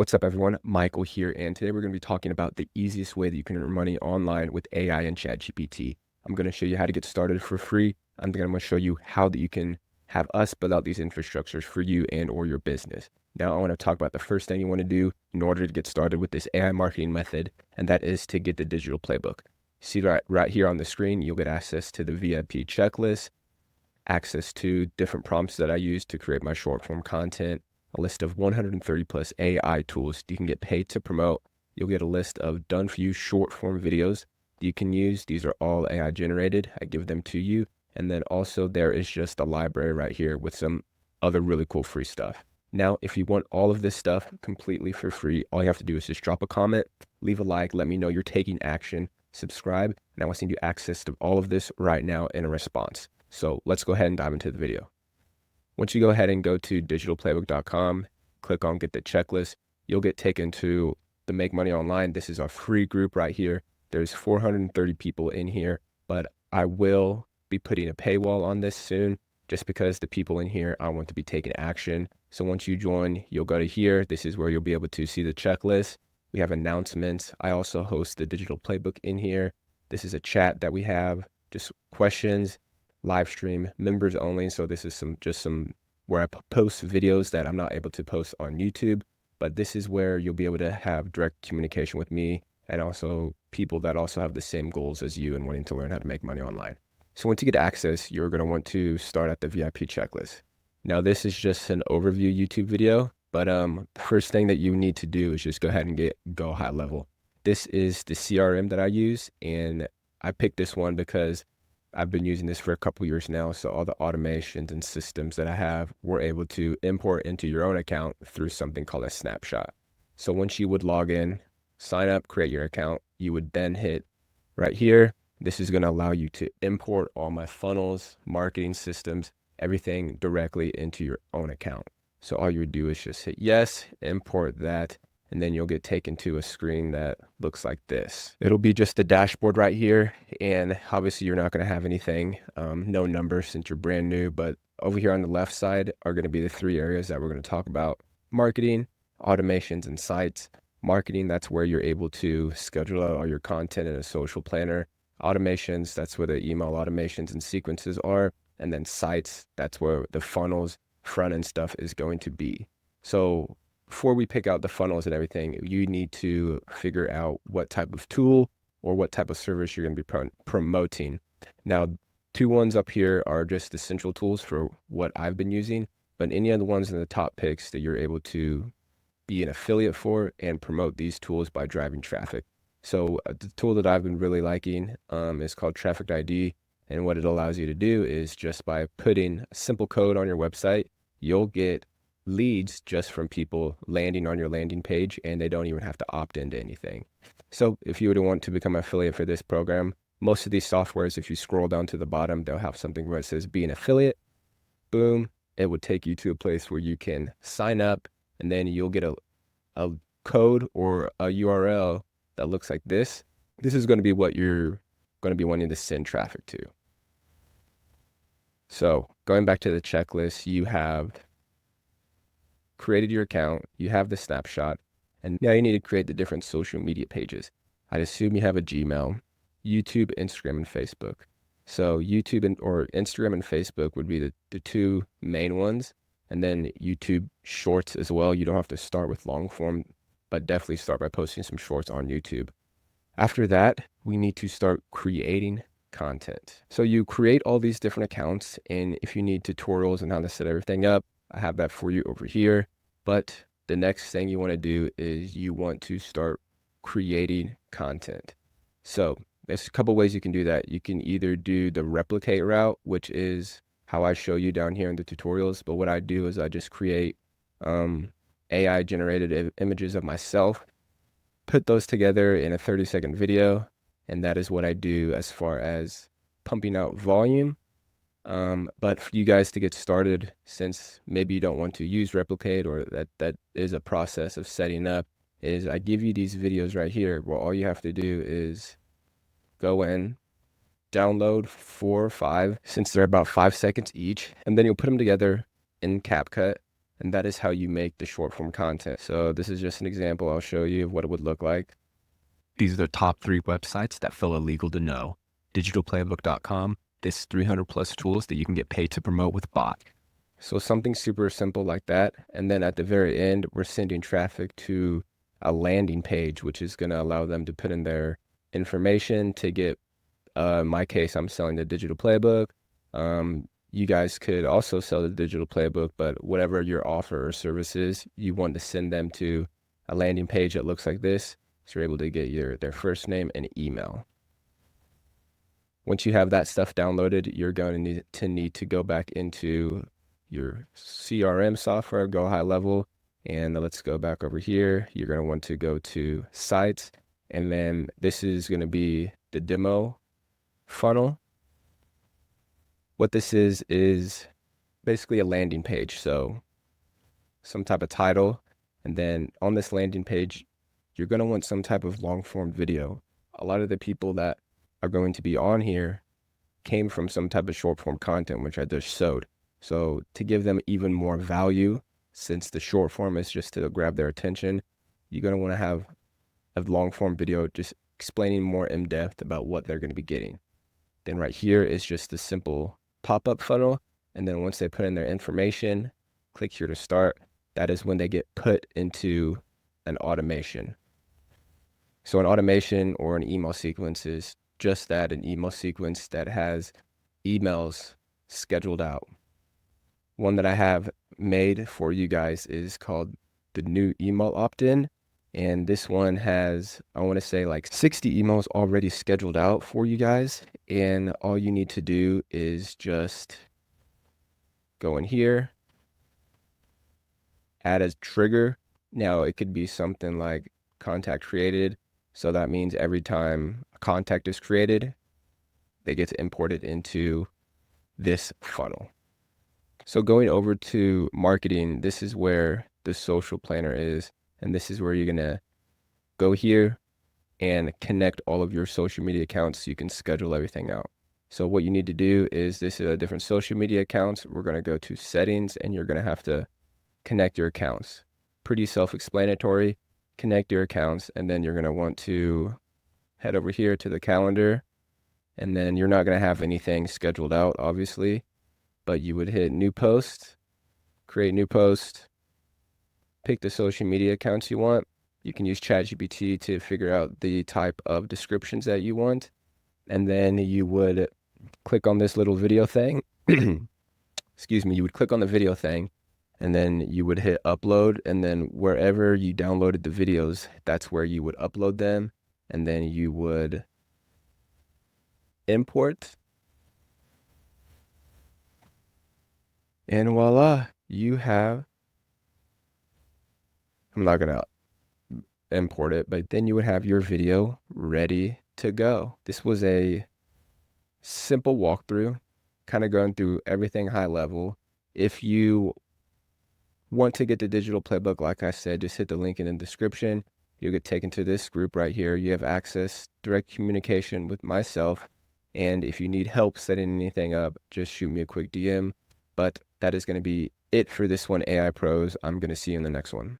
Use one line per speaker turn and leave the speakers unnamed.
What's up, everyone? Michael here, and today we're going to be talking about the easiest way that you can earn money online with AI and ChatGPT. I'm going to show you how to get started for free. I'm going to show you how that you can have us build out these infrastructures for you and or your business. Now, I want to talk about the first thing you want to do in order to get started with this AI marketing method, and that is to get the digital playbook. See right here on the screen, you'll get access to the VIP checklist, access to different prompts that I use to create my short form content, a list of 130 plus AI tools you can get paid to promote. You'll get a list of done for you short form videos you can use. These are all AI generated. I give them to you. And then also there is just a library right here with some other really cool free stuff. Now, if you want all of this stuff completely for free, all you have to do is just drop a comment, leave a like, let me know you're taking action, subscribe, and I will send you access to all of this right now in a response. So let's go ahead and dive into the video. Once you go ahead and go to digitalplaybook.com, click on get the checklist, you'll get taken to the Make Money Online. This is our free group right here. There's 430 people in here, but I will be putting a paywall on this soon just because the people in here, I want to be taking action. So once you join, you'll go to here. This is where you'll be able to see the checklist. We have announcements. I also host the digital playbook in here. This is a chat that we have, just questions, live stream, members only. So this is some where I post videos that I'm not able to post on YouTube, but this is where you'll be able to have direct communication with me and also people that also have the same goals as you and wanting to learn how to make money online. So once you get access, you're going to want to start at the VIP checklist. Now, this is just an overview YouTube video, but the first thing that you need to do is just go ahead and go high level. This is the CRM that I use, and I picked this one because I've been using this for a couple years now. So all the automations and systems that I have, we're able to import into your own account through something called a snapshot. So once you would log in, sign up, create your account, you would then hit right here. This is going to allow you to import all my funnels, marketing systems, everything directly into your own account. So all you would do is just hit yes, import that, and then you'll get taken to a screen that looks like this. It'll be just a dashboard right here, and obviously you're not going to have anything, no numbers since you're brand new, but over here on the left side are going to be the three areas that we're going to talk about: marketing, automations, and sites. Marketing, that's where you're able to schedule out all your content in a social planner. Automations, that's where the email automations and sequences are. And then sites, that's where the funnels, front end stuff is going to be. So before we pick out the funnels and everything, you need to figure out what type of tool or what type of service you're going to be promoting. Now, two ones up here are just essential tools for what I've been using, but any of the ones in the top picks that you're able to be an affiliate for and promote these tools by driving traffic. So the tool that I've been really liking is called Traffic ID. And what it allows you to do is just by putting a simple code on your website, you'll get leads just from people landing on your landing page, and they don't even have to opt into anything. So if you were to want to become an affiliate for this program, most of these softwares, if you scroll down to the bottom, they'll have something where it says be an affiliate. Boom, it would take you to a place where you can sign up, and then you'll get a code or a URL that looks like this. This is going to be what you're going to be wanting to send traffic to. So going back to the checklist, you have created your account, you have the snapshot, and now you need to create the different social media pages. I'd assume you have a Gmail, YouTube, Instagram, and Facebook. So YouTube or Instagram and Facebook would be the two main ones. And then YouTube Shorts as well. You don't have to start with long form, but definitely start by posting some shorts on YouTube. After that, we need to start creating content. So you create all these different accounts, and if you need tutorials on how to set everything up, I have that for you over here. But the next thing you want to do is you want to start creating content. So there's a couple ways you can do that. You can either do the replicate route, which is how I show you down here in the tutorials. But what I do is I just create AI generated images of myself, put those together in a 30-second video. And that is what I do as far as pumping out volume. But for you guys to get started, since maybe you don't want to use replicate, or that is a process of setting up, is I give you these videos right here where all you have to do is go in, download 4 or 5, since they're about 5 seconds each, and then you'll put them together in CapCut, And that is how you make the short form content. So this is just an example I'll show you of what it would look like. These are the top 3 websites that feel illegal to know. Digitalplaybook.com. This 300 plus tools that you can get paid to promote with bot. So something super simple like that. And then at the very end, we're sending traffic to a landing page, which is going to allow them to put in their information to get, in my case, I'm selling the digital playbook. You guys could also sell the digital playbook, but whatever your offer or service is, you want to send them to a landing page that looks like this. So you're able to get their first name and email. Once you have that stuff downloaded, you're going to need to go back into your CRM software, go high level, and let's go back over here. You're going to want to go to sites, and then this is going to be the demo funnel. What this is basically a landing page. So some type of title, and then on this landing page, you're going to want some type of long form video. A lot of the people that are going to be on here came from some type of short form content, which I just showed. So to give them even more value, since the short form is just to grab their attention, you're going to want to have a long form video just explaining more in depth about what they're going to be getting. Then right here is just a simple pop-up funnel. And then once they put in their information, click here to start. That is when they get put into an automation. So an automation or an email sequence is just that, an email sequence that has emails scheduled out. One that I have made for you guys is called the new email opt-in. And this one has, I want to say like 60 emails already scheduled out for you guys. And all you need to do is just go in here, add a trigger. Now it could be something like contact created. So that means every time a contact is created, they get to import it into this funnel. So going over to marketing, this is where the social planner is. And this is where you're going to go here and connect all of your social media accounts so you can schedule everything out. So what you need to do is this is a different social media accounts. We're going to go to settings and you're going to have to connect your accounts. Pretty self-explanatory. Connect your accounts, and then you're going to want to head over here to the calendar, and then you're not going to have anything scheduled out, obviously, but you would hit new post, create new post, pick the social media accounts you want. You can use ChatGPT to figure out the type of descriptions that you want, and then you would click on this little video thing. Excuse me, you would click on the video thing, and then you would hit upload, and then wherever you downloaded the videos, that's where you would upload them, and then you would import, and voila, you have, I'm not gonna import it, but then you would have your video ready to go. This was a simple walkthrough, kind of going through everything high level. If you want to get the digital playbook, like I said, just hit the link in the description. You'll get taken to this group right here. You have access, direct communication with myself. And if you need help setting anything up, just shoot me a quick DM. But that is going to be it for this one, AI Pros. I'm going to see you in the next one.